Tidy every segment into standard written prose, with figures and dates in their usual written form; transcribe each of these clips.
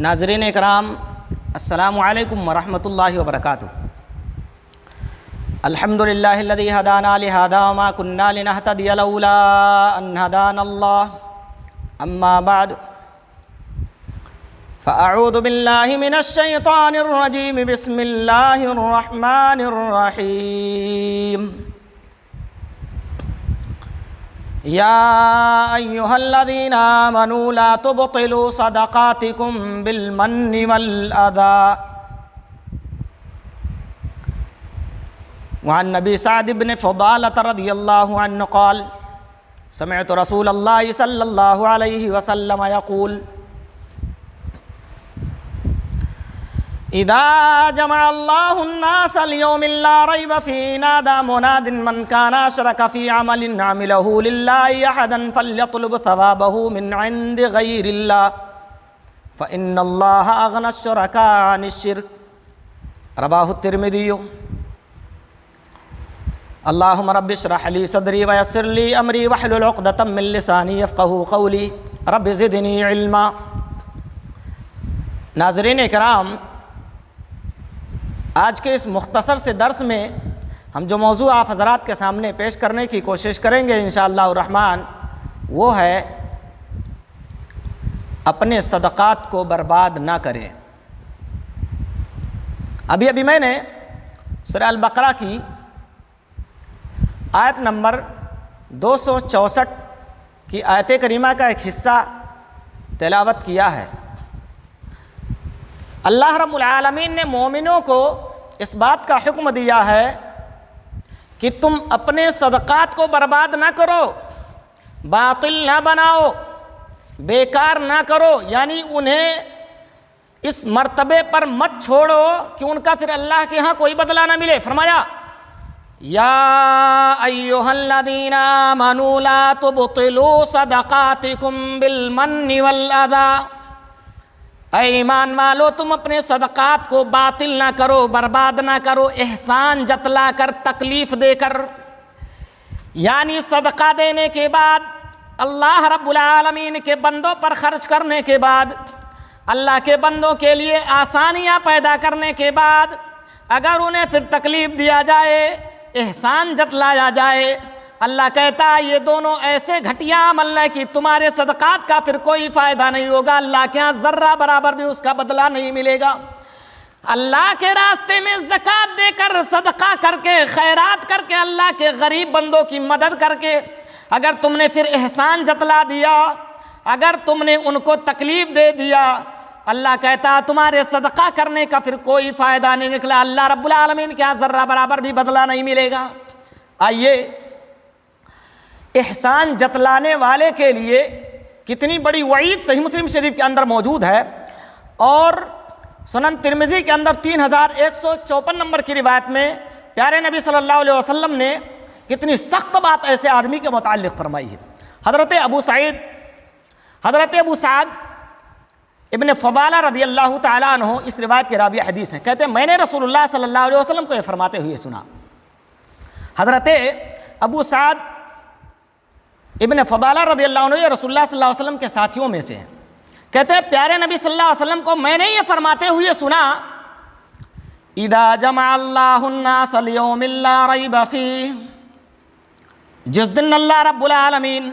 ناظرین اکرام، السلام علیکم ورحمۃ اللہ وبرکاتہ۔ الحمدللہ الذی ہدانا لہذا وما كنا لنہتدی لولا ان ہدانا اللہ، اما بعد فاعوذ باللہ من الشیطان الرجیم، بسم اللہ الرحمن الرحیم۔ یا ایہا الذین آمنوا لا تبطلوا صدقاتکم بالمن والأذى۔ وعن نبی سعد بن فضالة رضی اللہ عنہ قال سمعت رسول اللہ صلی اللہ علیہ وسلم یقول اذا جمع اللہ الناس اليوم لا ریب فی نادى مناد من كان اشرک فی عمل عملہ للہ احدا فلیطلب ثوابہ من عند غیر اللہ فإن اللہ اغنى الشرکاء عن الشرک، رواہ الترمذی۔ اللہم رب اشرح لی صدری ویسر لی امری واحلل عقدۃ من لسانی یفقہوا قولی، رب زدنی علما۔ ناظرین اکرام، آج کے اس مختصر سے درس میں ہم جو موضوع آپ حضرات کے سامنے پیش کرنے کی کوشش کریں گے انشاءاللہ الرحمن، وہ ہے اپنے صدقات کو برباد نہ کریں۔ ابھی میں نے سورہ البقرہ کی آیت نمبر 264 کی آیت کریمہ کا ایک حصہ تلاوت کیا ہے۔ اللہ رب العالمین نے مومنوں کو اس بات کا حکم دیا ہے کہ تم اپنے صدقات کو برباد نہ کرو، باطل نہ بناؤ، بیکار نہ کرو، یعنی انہیں اس مرتبے پر مت چھوڑو کہ ان کا پھر اللہ کے ہاں کوئی بدلہ نہ ملے۔ فرمایا یا ایہا الذین آمنوا لا تبطلوا صدقاتکم بالمن والأذى، اے ایمان والو تم اپنے صدقات کو باطل نہ کرو، برباد نہ کرو، احسان جتلا کر، تکلیف دے کر، یعنی صدقہ دینے کے بعد، اللہ رب العالمین کے بندوں پر خرچ کرنے کے بعد، اللہ کے بندوں کے لیے آسانیاں پیدا کرنے کے بعد اگر انہیں پھر تکلیف دیا جائے، احسان جتلایا جائے، اللہ کہتا ہے یہ دونوں ایسے گھٹیا عمل ہے کہ تمہارے صدقات کا پھر کوئی فائدہ نہیں ہوگا، اللہ کے ہاں ذرہ برابر بھی اس کا بدلہ نہیں ملے گا۔ اللہ کے راستے میں زکوٰۃ دے کر، صدقہ کر کے، خیرات کر کے، اللہ کے غریب بندوں کی مدد کر کے اگر تم نے پھر احسان جتلا دیا، اگر تم نے ان کو تکلیف دے دیا، اللہ کہتا ہے تمہارے صدقہ کرنے کا پھر کوئی فائدہ نہیں نکلا، اللہ رب العالمین کے ہاں ذرہ برابر بھی بدلہ نہیں ملے گا۔ آئیے احسان جتلانے والے کے لیے کتنی بڑی وعید صحیح مسلم شریف کے اندر موجود ہے، اور سنن ترمذی کے اندر 3154 نمبر کی روایت میں پیارے نبی صلی اللہ علیہ وسلم نے کتنی سخت بات ایسے آدمی کے متعلق فرمائی ہے۔ حضرت ابو سعد ابن فضالہ رضی اللہ تعالیٰ عنہ اس روایت کے راوی حدیث ہیں، کہتے ہیں میں نے رسول اللہ صلی اللہ علیہ وسلم کو یہ فرماتے ہوئے سنا۔ حضرت ابو سعد ابن فضالہ رضی اللہ عنہ یہ رسول اللہ صلی اللہ علیہ وسلم کے ساتھیوں میں سے ہیں، کہتے ہیں پیارے نبی صلی اللہ علیہ وسلم کو میں نے یہ فرماتے ہوئے سنا اذا جمع اللہ الناس اليوم لا ریب فیہ، جس دن اللہ رب العالمین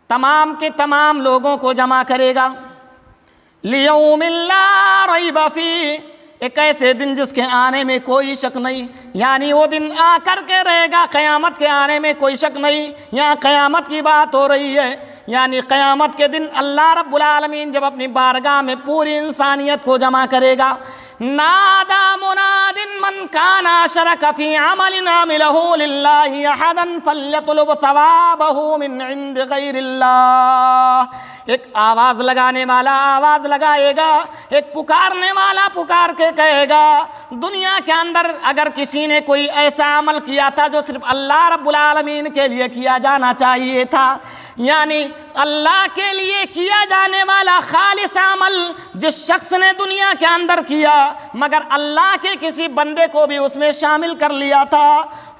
تمام کے تمام لوگوں کو جمع کرے گا، لیوم لا ریب فیہ، ایک ایسے دن جس کے آنے میں کوئی شک نہیں، یعنی وہ دن آ کر کے رہے گا، قیامت کے آنے میں کوئی شک نہیں۔ یہاں قیامت کی بات ہو رہی ہے، یعنی قیامت کے دن اللہ رب العالمین جب اپنی بارگاہ میں پوری انسانیت کو جمع کرے گا، نادى مناد من كان اشرك في عمل عمله لله احدا فليطلب ثوابه من عند غیر اللہ، ایک آواز لگانے والا آواز لگائے گا، ایک پکارنے والا پکار کے کہے گا دنیا کے اندر اگر کسی نے کوئی ایسا عمل کیا تھا جو صرف اللہ رب العالمین کے لیے کیا جانا چاہیے تھا، یعنی اللہ کے لیے کیا جانے والا خالص عمل جس شخص نے دنیا کے اندر کیا مگر اللہ کے کسی بندے کو بھی اس میں شامل کر لیا تھا،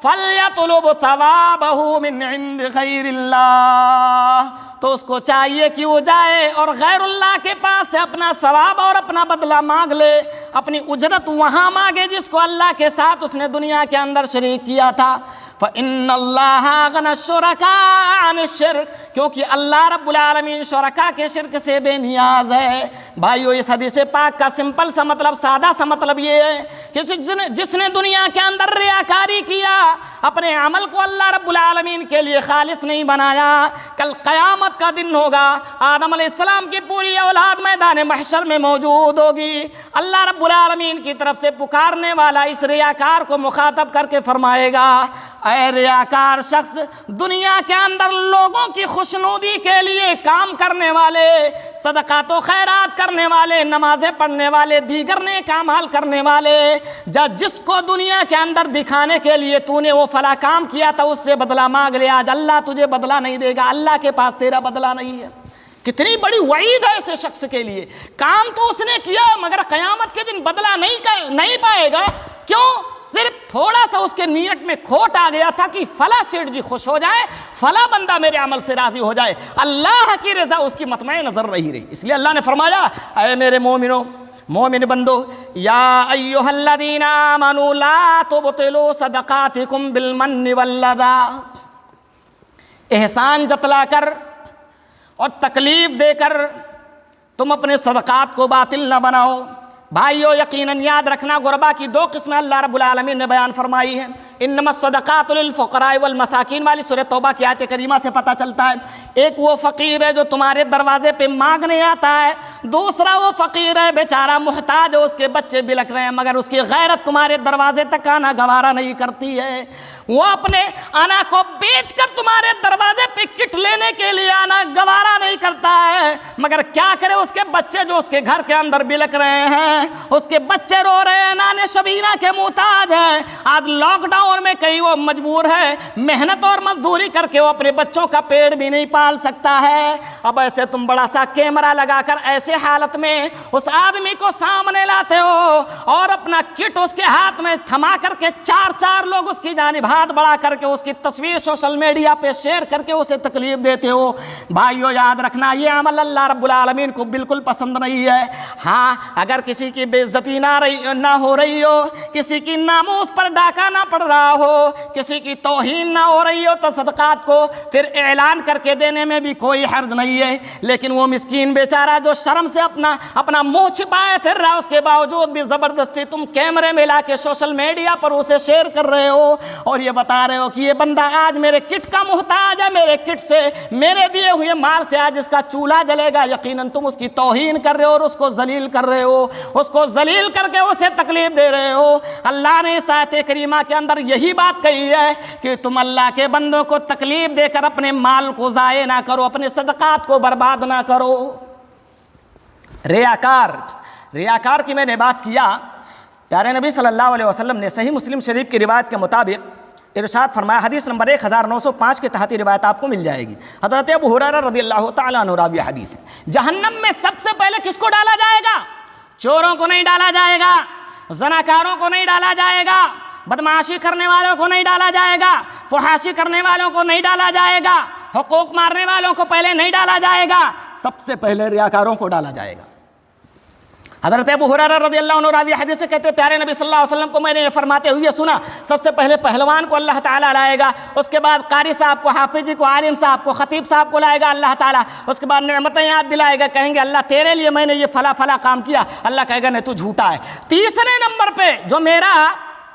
فَلْيَطْلُبْ ثَوَابَهُ مِنْ عِنْدِ غَيْرِ اللَّهِ، تو اس کو چاہیے کہ وہ جائے اور غیر اللہ کے پاس سے اپنا ثواب اور اپنا بدلہ مانگ لے، اپنی اجرت وہاں مانگے جس کو اللہ کے ساتھ اس نے دنیا کے اندر شریک کیا تھا۔ فَإِنَّ اللَّهَ أَغْنَى الشُّرَكَاءَ عَنِ الشِّرْكِ، کیونکہ اللہ رب العالمین شرکا کے شرک سے بے نیاز ہے۔ بھائیو اس حدیث پاک کا سمپل سا مطلب، سادہ سا مطلب یہ ہے کہ جس نے دنیا کے اندر ریاکاری کیا، اپنے عمل کو اللہ رب العالمین کے لیے خالص نہیں بنایا، کل قیامت کا دن ہوگا، آدم علیہ السلام کی پوری اولاد میدان محشر میں موجود ہوگی، اللہ رب العالمین کی طرف سے پکارنے والا اس ریاکار کو مخاطب کر کے فرمائے گا، اے ریاکار شخص، دنیا کے اندر لوگوں کی خوشنودی کے لیے کام کرنے والے، صدقات و خیرات کرنے والے، نمازیں پڑھنے والے، دیگر نیک اعمال کرنے والے، جس کو دنیا کے اندر دکھانے کے لیے تو نے وہ فلاں کام کیا تھا اس سے بدلہ مانگ لیا، آج اللہ تجھے بدلہ نہیں دے گا، اللہ کے پاس تیرا بدلہ نہیں ہے۔ کتنی بڑی وعید ہے ایسے شخص کے لیے، کام تو اس نے کیا مگر قیامت کے دن بدلہ نہیں پائے گا۔ کیوں؟ صرف تھوڑا سا اس کے نیت میں کھوٹ آ گیا تھا کہ فلاں سیٹھ جی خوش ہو جائے، فلاں بندہ میرے عمل سے راضی ہو جائے، اللہ کی رضا اس کی مطمع نظر نہیں رہی۔ اس لیے اللہ نے فرمایا، اے میرے مومنو، مومن بندو، یا ایھا الذین آمنوا لا تبطلوا صدقاتکم بالمن والذی، احسان جتلا کر اور تکلیف دے کر تم اپنے صدقات کو باطل نہ بناؤ۔ بھائیو یقیناً یاد رکھنا، غربا کی دو قسمیں اللہ رب العالمین نے بیان فرمائی ہیں۔ انما الصدقات للفقراء والمساکین والی سورہ توبہ کی آیت کریمہ سے پتہ چلتا ہے، ایک وہ فقیر ہے جو تمہارے دروازے پہ مانگنے آتا ہے، دوسرا وہ فقیر ہے بیچارہ محتاج ہے، اس کے بچے بلک رہے ہیں مگر اس کی غیرت تمہارے دروازے تک آنا گوارا نہیں کرتی ہے، وہ اپنے انا کو بیچ کر تمہارے دروازے پہ کٹ لینے کے لیے آنا گوارا نہیں کرتا ہے، مگر کیا کرے اس کے بچے جو اس کے گھر کے اندر بلک رہے ہیں، اس کے بچے رو رہے ہیں، نانے شبینہ کے محتاج ہیں، آج لاک ڈاؤن میں کہیں وہ مجبور ہے محنت اور مزدوری کر کے وہ اپنے بچوں کا پیڑ بھی نہیں پال سکتا ہے۔ اب ایسے تم بڑا سا کیمرہ لگا کر ایسے حالت میں اس آدمی کو سامنے لاتے ہو اور اپنا کٹ اس کے ہاتھ میں تھما کر کے چار لوگ اس کی جانب ہاتھ بڑھا کر کے اس کی تصویر سوشل میڈیا پہ شیئر کر کے اسے تکلیف دیتے ہو۔ بھائیو یاد رکھنا، یہ عمل اللہ رب العالمین کو بالکل پسند نہیں ہے۔ ہاں اگر کسی کی بے عزتی نہ ہو رہی ہو، کسی کی ناموس پر ڈاکہ نہ پڑ رہا ہو، کسی کی توہین نہ ہو رہی ہو، تو صدقات کو پھر اعلان کر کے دینے میں بھی کوئی حرج نہیں ہے، لیکن وہ مسکین بیچارہ جو شرم سے اپنا منہ چھپائے پھر رہا، اس کے باوجود بھی زبردستی تم کیمرے میں لا کے سوشل میڈیا پر اسے شیئر کر رہے ہو اور یہ بتا رہے ہو کہ یہ بندہ آج میرے کٹ کا محتاج ہے، میرے کٹ سے، میرے دیے ہوئے مال سے آج اس کا چولہا جلے گا، یقیناً تم اس کی توہین کر رہے ہو اور اس کو ذلیل کر رہے ہو، اس کو ذلیل کر کے اسے تکلیف دے رہے ہو۔ اللہ نے اس آیت کریمہ کے اندر یہی بات کہی ہے کہ تم اللہ کے بندوں کو تکلیف دے کر اپنے مال کو ضائع نہ کرو، اپنے صدقات کو برباد نہ کرو۔ ریاکار کی میں نے بات کیا، پیارے نبی صلی اللہ علیہ وسلم نے صحیح مسلم شریف کی روایت کے مطابق ارشاد فرمایا، حدیث نمبر 1905 کے تحتی روایت آپ کو مل جائے گی، حضرت ابو ہریرہ رضی اللہ تعالیٰ عنہ راوی حدیث ہے، جہنم میں سب سے پہلے کس کو ڈالا جائے گا؟ چوروں کو نہیں ڈالا جائے گا، زناکاروں کو نہیں ڈالا جائے گا، بدمعاشی کرنے والوں کو نہیں ڈالا جائے گا، فحاشی کرنے والوں کو نہیں ڈالا جائے گا، حقوق مارنے والوں کو پہلے نہیں ڈالا جائے گا، سب سے پہلے ریاکاروں کو ڈالا جائے گا۔ حضرت ابو ہریرہ رضی اللہ عنہ راوی حدیث سے کہتے ہیں، پیارے نبی صلی اللہ علیہ وسلم کو میں نے یہ فرماتے ہوئے سنا، سب سے پہلے پہلوان کو اللہ تعالیٰ لائے گا، اس کے بعد قاری صاحب کو، حافظ جی کو، عالم صاحب کو، خطیب صاحب کو لائے گا اللہ تعالیٰ، اس کے بعد نعمتیں یاد دلائے گا، کہیں گے اللہ تیرے لیے میں نے یہ فلاں کام کیا، اللہ کہے گا نہیں تو جھوٹا ہے۔ تیسرے نمبر پہ جو میرا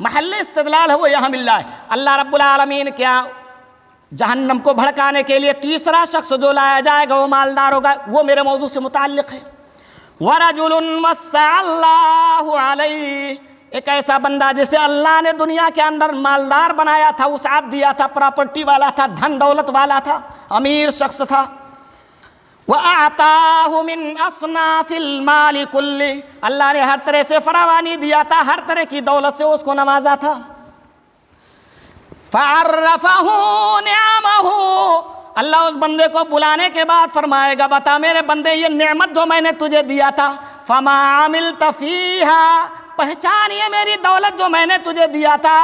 محل استدلال ہے وہ یہاں مل رہا ہے، اللہ رب العالمین کیا جہنم کو بھڑکانے کے لیے تیسرا شخص جو لایا جائے گا وہ مالدار ہوگا، وہ میرے موضوع سے متعلق ہے۔ وَرَجُلٌ وَسَّعَ اللَّهُ عَلَيْهِ، ایک ایسا بندہ جسے اللہ نے دنیا کے اندر مالدار بنایا تھا، وسعت دیا تھا، پراپرٹی والا تھا، دھن دولت والا تھا، امیر شخص تھا۔ وَأَعْطَاهُ مِنْ أَصْنَافِ الْمَالِ كُلِّهِ، اللہ نے ہر طرح سے فراوانی دیا تھا، ہر طرح کی دولت سے اس کو نوازا تھا۔ فَعَرَّفَهُ نِعَمَهُ، اللہ اس بندے کو بلانے کے بعد فرمائے گا، بتا میرے بندے یہ نعمت جو میں نے تجھے دیا تھا، فَمَا عَمِلْتَ فِيهَا، پہچان یہ میری دولت جو میں نے تجھے دیا تھا،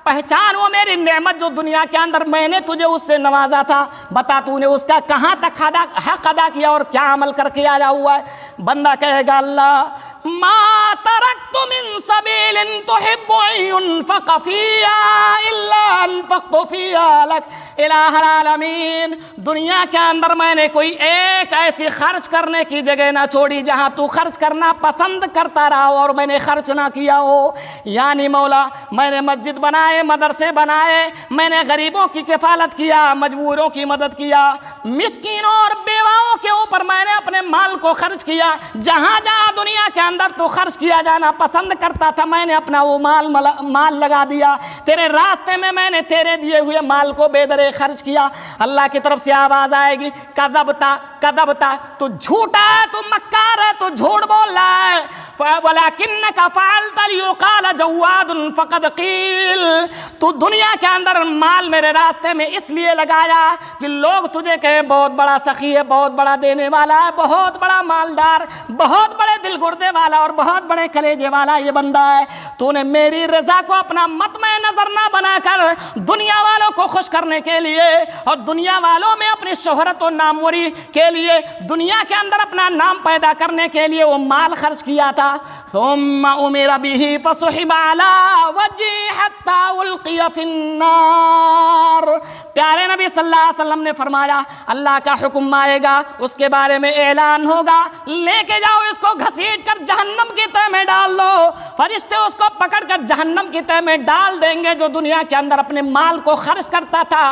پہچان وہ میری نعمت جو دنیا کے اندر میں نے تجھے اس سے نوازا تھا، بتا تو نے اس کا کہاں تک حق ادا کیا اور کیا عمل کر کے آیا ہوا ہے۔ بندہ کہے گا اللہ ما ترکت من سبیل تحب ان ينفق فیہا الا انفقت فیہا لک الہ العالمین، دنیا کے اندر میں نے کوئی ایک ایسی خرچ کرنے کی جگہ نہ چھوڑی جہاں تو خرچ کرنا پسند کرتا رہا ہو اور میں نے خرچ نہ کیا ہو۔ یعنی مولا میں نے مسجد بنائے، مدرسے بنائے، میں نے غریبوں کی کفالت کیا، مجبوروں کی مدد کیا، مسکینوں اور بیواؤں کے اوپر میں نے اپنے مال کو خرچ کیا، جہاں جہاں دنیا کے اندر تو خرچ کیا جانا پسند کرتا تھا میں نے اپنا وہ مال لگا دیا، تیرے راستے میں نے تیرے دیے ہوئے مال کو بے درے خرچ کیا۔ اللہ کی طرف سے آواز آئے گی کذبتا کذبتا، تو جھوٹا ہے، تو مکار ہے، تو جھوٹ بول رہا ہے۔ وَلَكِنَّكَ فَعَلْتَ لِيُقَالَ جَوَّادٌ فَقَدْ قِيلَ، تو دنیا کے اندر مال میرے راستے میں اس لیے لگایا کہ لوگ تجھے کہیں بہت بڑا سخی ہے، بہت بڑا دینے والا ہے، بہت بڑا مالدار، بہت بڑے دل گردے والا اور بہت بڑے کلیجے والا یہ بندہ ہے۔ تو نے میری رضا کو اپنا مطمع نظر نہ بنا کر دنیا والوں کو خوش کرنے کے لیے اور دنیا والوں میں اپنی شہرت و ناموری کے لیے، دنیا کے اندر اپنا نام پیدا کرنے کے لیے وہ مال خرچ کیا تھا۔ ثم امر به فسحب على وجهه حتى القي في النار، پیارے نبی صلی اللہ علیہ وسلم نے فرمایا اللہ کا حکم آئے گا، اس کے بارے میں اعلان ہوگا، لے کے جاؤ اس کو گھسیٹ کر جہنم کی تہ میں ڈال دو، فرشتے اس کو پکڑ کر جہنم کی تہ میں ڈال دیں گے جو دنیا کے اندر اپنے مال کو خرچ کرتا تھا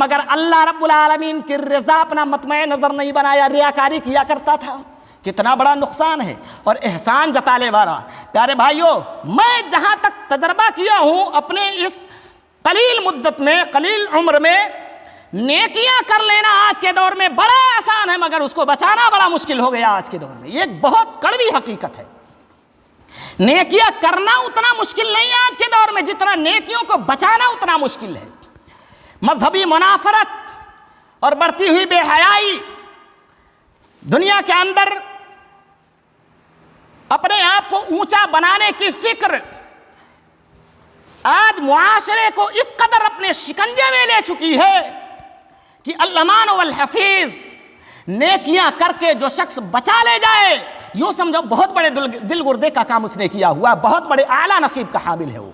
مگر اللہ رب العالمین کی رضا اپنا مطمع نظر نہیں بنایا، ریاکاری کیا کرتا تھا۔ کتنا بڑا نقصان ہے اور احسان جتانے والا۔ پیارے بھائیوں، میں جہاں تک تجربہ کیا ہوں اپنے اس قلیل مدت میں، قلیل عمر میں، نیکیاں کر لینا آج کے دور میں بڑا آسان ہے مگر اس کو بچانا بڑا مشکل ہو گیا آج کے دور میں۔ یہ ایک بہت کڑوی حقیقت ہے۔ نیکیاں کرنا اتنا مشکل نہیں ہے آج کے دور میں جتنا نیکیوں کو بچانا اتنا مشکل ہے۔ مذہبی منافرت اور بڑھتی ہوئی بے حیائی، دنیا کے اندر اپنے آپ کو اونچا بنانے کی فکر آج معاشرے کو اس قدر اپنے شکنجے میں لے چکی ہے کہ الامان والحفیظ، نیکیاں کر کے جو شخص بچا لے جائے، یوں سمجھو بہت بڑے دل گردے کا کام اس نے کیا ہوا، بہت بڑے اعلیٰ نصیب کا حامل ہے وہ۔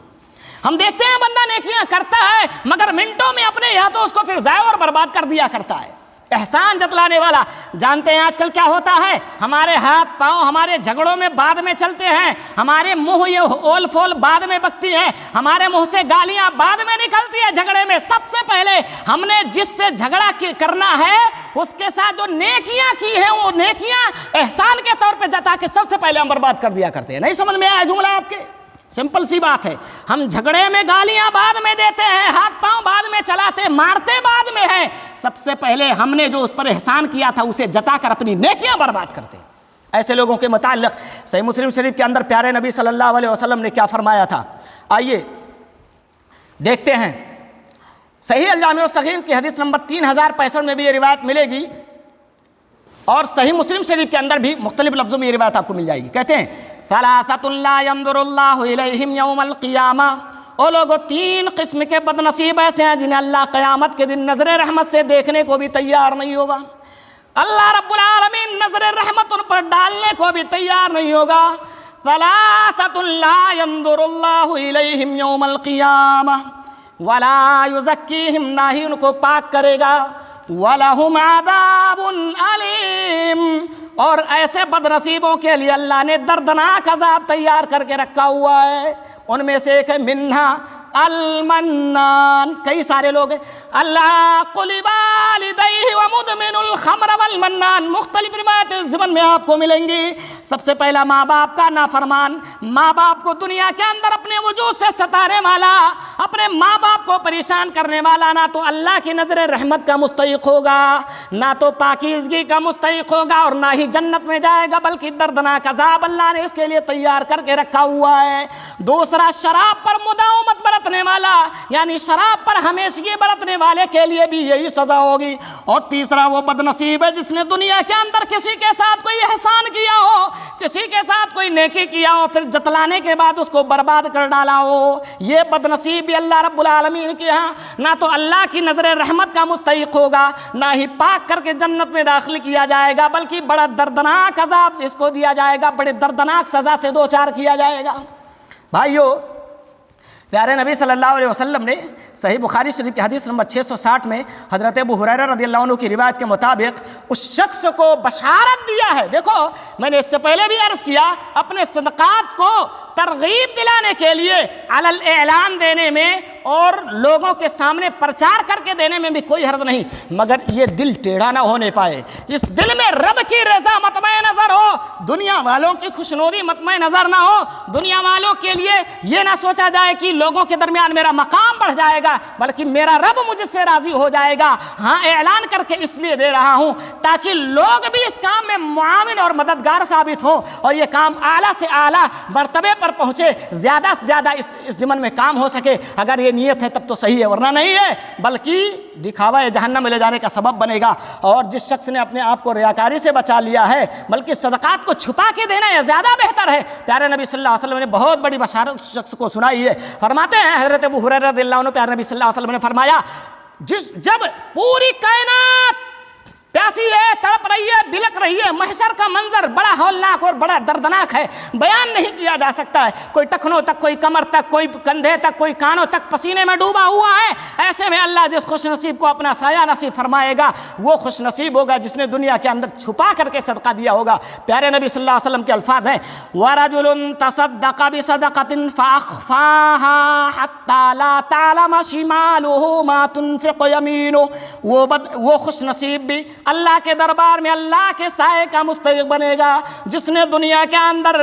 ہم دیکھتے ہیں بندہ نیکیاں کرتا ہے مگر منٹوں میں اپنے یا تو اس کو پھر ضائع اور برباد کر دیا کرتا ہے۔ احسان جتلانے والا، جانتے ہیں آج کل کیا ہوتا ہے، ہمارے ہاتھ پاؤں ہمارے جھگڑوں میں بعد میں چلتے ہیں، ہمارے منہ یہ اول فول بعد میں بکتی ہیں، ہمارے منہ سے گالیاں بعد میں نکلتی ہیں جھگڑے میں۔ سب سے پہلے ہم نے جس سے جھگڑا کرنا ہے اس کے ساتھ جو نیکیاں کی ہیں وہ نیکیاں احسان کے طور پہ جتا کے سب سے پہلے ہم برباد کر دیا کرتے ہیں۔ نہیں سمجھ میں آیا جملہ آپ کے؟ سمپل سی بات ہے، ہم جھگڑے میں گالیاں بعد میں دیتے ہیں، ہاتھ پاؤں بعد میں چلاتے، مارتے بعد میں ہیں، سب سے پہلے ہم نے جو اس پر احسان کیا تھا اسے جتا کر اپنی نیکیاں برباد کرتے ہیں۔ ایسے لوگوں کے متعلق صحیح مسلم شریف کے اندر پیارے نبی صلی اللہ علیہ وسلم نے کیا فرمایا تھا، آئیے دیکھتے ہیں۔ صحیح الجامع الصغیر کی حدیث نمبر 3065 میں بھی یہ روایت ملے گی اور صحیح مسلم شریف کے اندر بھی مختلف لفظوں میں یہ روایت آپ کو مل جائے گی۔ کہتے ہیں ثلاثۃ لا ينظر اللہ الیہم یوم القیامہ، او لوگوں تین قسم کے بد نصیب ایسے ہیں جنہیں اللہ قیامت کے دن نظر رحمت سے دیکھنے کو بھی تیار نہیں ہوگا، اللہ رب العالمین نظر رحمت ان پر ڈالنے کو بھی تیار نہیں ہوگا۔ ثلاثۃ لا ينظر اللہ الیہم یوم القیامہ ولا یزکیہم، نہ ہی ان کو پاک کرے گا، وَلَهُمْ عَذَابٌ عَلِيمٌ، اور ایسے بد نصیبوں کے لیے اللہ نے دردناک عذاب تیار کر کے رکھا ہوا ہے۔ ان میں سے ایک ہے منہا المنان، کئی سارے لوگ ہیں، العاق لوالدیہ ومدمن الخمر والمنان، مختلف روایتیں اس زمن میں آپ کو ملیں گی۔ سب سے پہلا ماں باپ کا نافرمان، ماں باپ کو دنیا کے اندر اپنے وجود سے ستانے والا، اپنے ماں باپ کو پریشان کرنے والا، نہ تو اللہ کی نظر رحمت کا مستحق ہوگا، نہ تو پاکیزگی کا مستحق ہوگا اور نہ ہی جنت میں جائے گا، بلکہ دردناک عذاب اللہ نے اس کے لیے تیار کر کے رکھا ہوا ہے۔ دوسرا شراب پر مداومت برتنے والا، یعنی شراب پر ہمیشگی برتنے والے کے لیے بھی یہی سزا ہوگی۔ اور تیسرا وہ بد نصیب ہے جس نے دنیا کے اندر کسی کے ساتھ کوئی احسان کیا ہو، کسی کے ساتھ کوئی نیکی کیا ہو، پھر جتلانے کے بعد اس کو برباد کر ڈالا ہو، یہ بد نصیب بھی اللہ رب العالمین کے ہاں نہ تو اللہ کی نظر رحمت کا مستحق ہوگا، نہ ہی پاک کر کے جنت میں داخل کیا جائے گا، بلکہ بڑا دردناک عذاب اس کو دیا جائے گا، بڑے دردناک سزا سے دوچار کیا جائے گا۔ بھائیو، پیارے نبی صلی اللہ علیہ وسلم نے صحیح بخاری شریف کی حدیث نمبر 660 میں حضرت ابو ہریرہ رضی اللہ عنہ کی روایت کے مطابق اس شخص کو بشارت دیا ہے۔ دیکھو، میں نے اس سے پہلے بھی عرض کیا، اپنے صدقات کو ترغیب دلانے کے لیے علی الاعلان دینے میں اور لوگوں کے سامنے پرچار کر کے دینے میں بھی کوئی حرج نہیں، مگر یہ دل ٹیڑھا نہ ہونے پائے، اس دل میں رب کی رضا مطمع نظر ہو، دنیا والوں کی خوشنودی مطمع نظر نہ ہو، دنیا والوں کے لیے یہ نہ سوچا جائے کہ لوگوں کے درمیان میرا مقام بڑھ جائے گا، بلکہ میرا رب مجھ سے راضی ہو جائے گا۔ ہاں، اعلان کر کے اس لیے دے رہا ہوں تاکہ لوگ بھی اس کام میں معاون اور مددگار ثابت ہوں اور یہ کام اعلیٰ سے اعلیٰ مرتبے پر پہنچے، زیادہ سے زیادہ اس ضمن میں کام ہو سکے۔ اگر یہ نیت ہے تب تو صحیح ہے، ورنہ نہیں ہے، بلکہ دکھاوا جہنم میں لے جانے کا سبب بنے گا۔ اور جس شخص نے اپنے آپ کو ریاکاری سے بچا لیا ہے، بلکہ صدقات کو چھپا کے دینا یہ زیادہ بہتر ہے۔ پیارے نبی صلی اللہ علیہ وسلم نے بہت بڑی بشارت اس شخص کو سنائی ہے۔ فرماتے ہیں حضرت ابو ہریرہ رضی اللہ عنہ، پیارے نبی صلی اللہ علیہ وسلم نے فرمایا، جب پوری کائنات پیاسی ہے، تڑپ رہی ہے، بلک رہی ہے، محشر کا منظر بڑا ہولناک اور بڑا دردناک ہے، بیان نہیں کیا جا سکتا ہے، کوئی ٹخنوں تک، کوئی کمر تک، کوئی کندھے تک، کوئی کانوں تک پسینے میں ڈوبا ہوا ہے۔ ایسے میں اللہ جس خوش نصیب کو اپنا سایہ نصیب فرمائے گا وہ خوش نصیب ہوگا جس نے دنیا کے اندر چھپا کر کے صدقہ دیا ہوگا۔ پیارے نبی صلی اللہ علیہ وسلم کے الفاظ ہیں، وَرَجُلٌ تَصَدَّقَ بِصَدَقَةٍ فَأَخْفَاهَا حَتَّى لَا تَعْلَمَ شِمَالُهُ مَا تُنْفِقُ يَمِينُهُ۔ وہ خوش نصیب بھی اللہ کے دربار میں اللہ کے سائے کا مستحق بنے گا جس نے دنیا کے اندر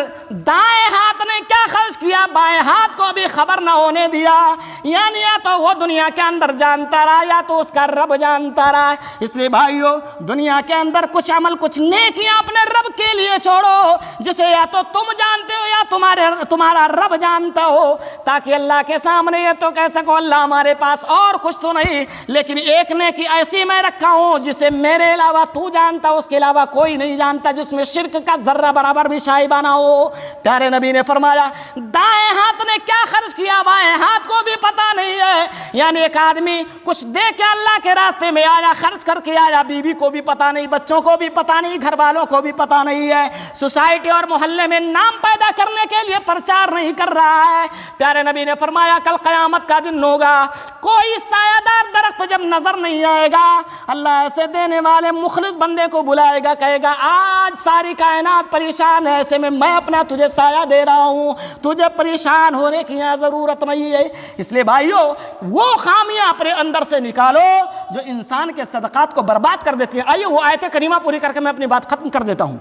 دائیں ہاتھ نے کیا خرچ کیا بائیں ہاتھ کو بھی خبر نہ ہونے دیا، یعنی یا تو وہ دنیا کے اندر جانتا رہا یا تو اس کا رب جانتا رہا۔ اس لیے بھائیو، دنیا کے اندر کچھ عمل، کچھ نیکیاں اپنے رب کے لیے چھوڑو جسے یا تو تم جانتے ہو یا تمہارا رب جانتا ہو، تاکہ اللہ کے سامنے یہ تو کہہ سکو اللہ ہمارے پاس اور کچھ تو نہیں، لیکن ایک نیکی ایسی میں رکھا ہوں جسے میرے علاوہ تو جانتا، اس کے علاوہ کوئی نہیں جانتا، جس میں شرک کا ذرہ برابر بھی شائبہ نہ ہو۔ پیارے نبی نے فرمایا، دائیں ہاتھ نے کیا خرچ کیا بائیں ہاتھ کو بھی پتہ نہیں ہے، یعنی ایک آدمی کچھ دے کے اللہ کے راستے میں آیا، خرچ کر کے آیا، بیوی کو بھی پتہ نہیں، بچوں کو بھی پتہ نہیں، گھر والوں کو بھی پتہ نہیں ہے، سوسائٹی اور محلے میں نام پیدا کرنے کے لیے پرچار نہیں کر رہا ہے۔ پیارے نبی نے فرمایا، کل قیامت کا دن ہوگا، کوئی سایہ دار درخت جب نظر نہیں آئے گا، اللہ ایسے دینے والے مخلص بندے کو بلائے گا، کہے گا آج ساری کائنات پریشان ہے، ایسے میں اپنا تجھے سایہ دے رہا ہوں، تجھے پریشان ہونے کی یہاں ضرورت نہیں ہے۔ اس لیے بھائیو، وہ خامیاں اپنے اندر سے نکالو جو انسان کے صدقات کو برباد کر دیتی ہیں۔ آئیے وہ آیت کریمہ پوری کر کے میں اپنی بات ختم کر دیتا ہوں۔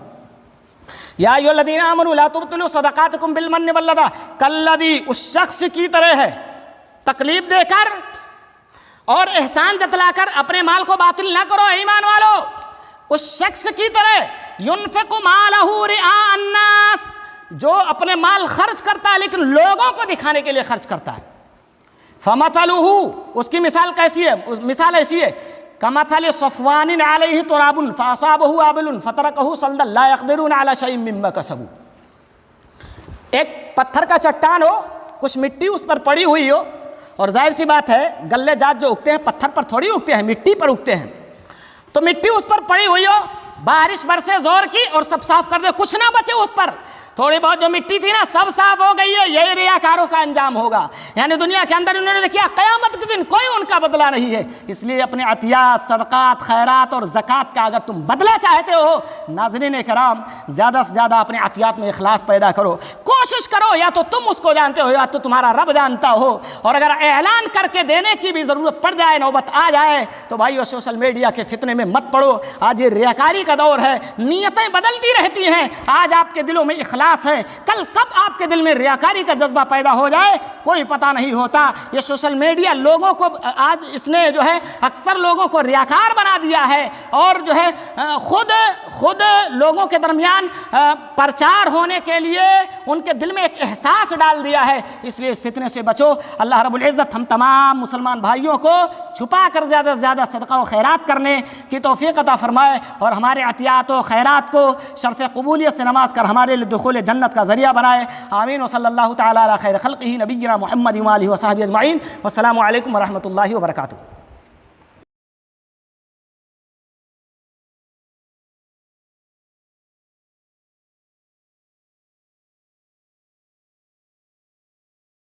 یا ایھا الذین آمنوا لا تبطلوا صدقاتکم بالمن والاذی، کالذی اس شخص کی طرح ہے، تکلیف دے کر اور احسان جتلا کر اپنے مال کو باطل نہ کرو ایمان والو، اس شخص کی طرح ينفق مالہ رئاء الناس، جو اپنے مال خرچ کرتا ہے لیکن لوگوں کو دکھانے کے لیے خرچ کرتا ہے۔ فمثلہ، اس کی مثال کیسی ہے؟ مثال ایسی ہے، کمثل صفوان علیہ تراب فاصابہ وابل فترکہ صلدا لا یقدرون علی شیء مما کسبوا۔ ایک پتھر کا چٹان ہو، کچھ مٹی اس پر پڑی ہوئی ہو، اور ظاہر سی بات ہے گلے جات جو اگتے ہیں پتھر پر تھوڑی اگتے ہیں، مٹی پر اگتے ہیں، تو مٹی اس پر پڑی ہوئی ہو، بارش برسے زور کی اور سب صاف کر دے، کچھ نہ بچے اس پر، تھوڑی بہت جو مٹی تھی نا سب صاف ہو گئی ہے، یہی ریاکاروں کا انجام ہوگا۔ یعنی دنیا کے اندر انہوں نے کیا، قیامت کے دن کوئی ان کا بدلہ نہیں ہے۔ اس لیے اپنے عطیات، صدقات، خیرات اور زکوٰۃ کا اگر تم بدلہ چاہتے ہو، ناظرین کرام، زیادہ سے زیادہ اپنے عطیات میں اخلاص پیدا کرو، کوشش کرو، یا تو تم اس کو جانتے ہو یا تو تمہارا رب جانتا ہو، اور اگر اعلان کر کے دینے کی بھی ضرورت پڑ جائے، نوبت آ جائے، تو بھائیو سوشل میڈیا کے فتنے میں مت پڑو۔ آج یہ ریاکاری کا دور ہے، نیتیں بدلتی رہتی ہیں، آج آپ کے دلوں میں اخلاص ہے، کل کب آپ کے دل میں ریاکاری کا جذبہ پیدا ہو جائے کوئی پتہ نہیں ہوتا۔ یہ سوشل میڈیا لوگوں کو آج اس نے جو ہے اکثر لوگوں کو ریاکار بنا دیا ہے، اور جو ہے خود لوگوں کے درمیان پرچار ہونے کے لیے ان کے دل میں ایک احساس ڈال دیا ہے۔ اس لیے اس فتنے سے بچو۔ اللہ رب العزت ہم تمام مسلمان بھائیوں کو چھپا کر زیادہ سے زیادہ صدقہ و خیرات کرنے کی توفیق عطا فرمائے، اور ہمارے عطیات و خیرات کو شرف قبولیت سے نواز کر ہمارے لیے دخول دخول جنت کا ذریعہ بنائے. آمین. وصلی اللہ تعالیٰ علی خیر خلقہ نبینا محمد و آلہ و صحبہ اجمعین. والسلام علیکم ورحمۃ اللہ وبرکاتہ.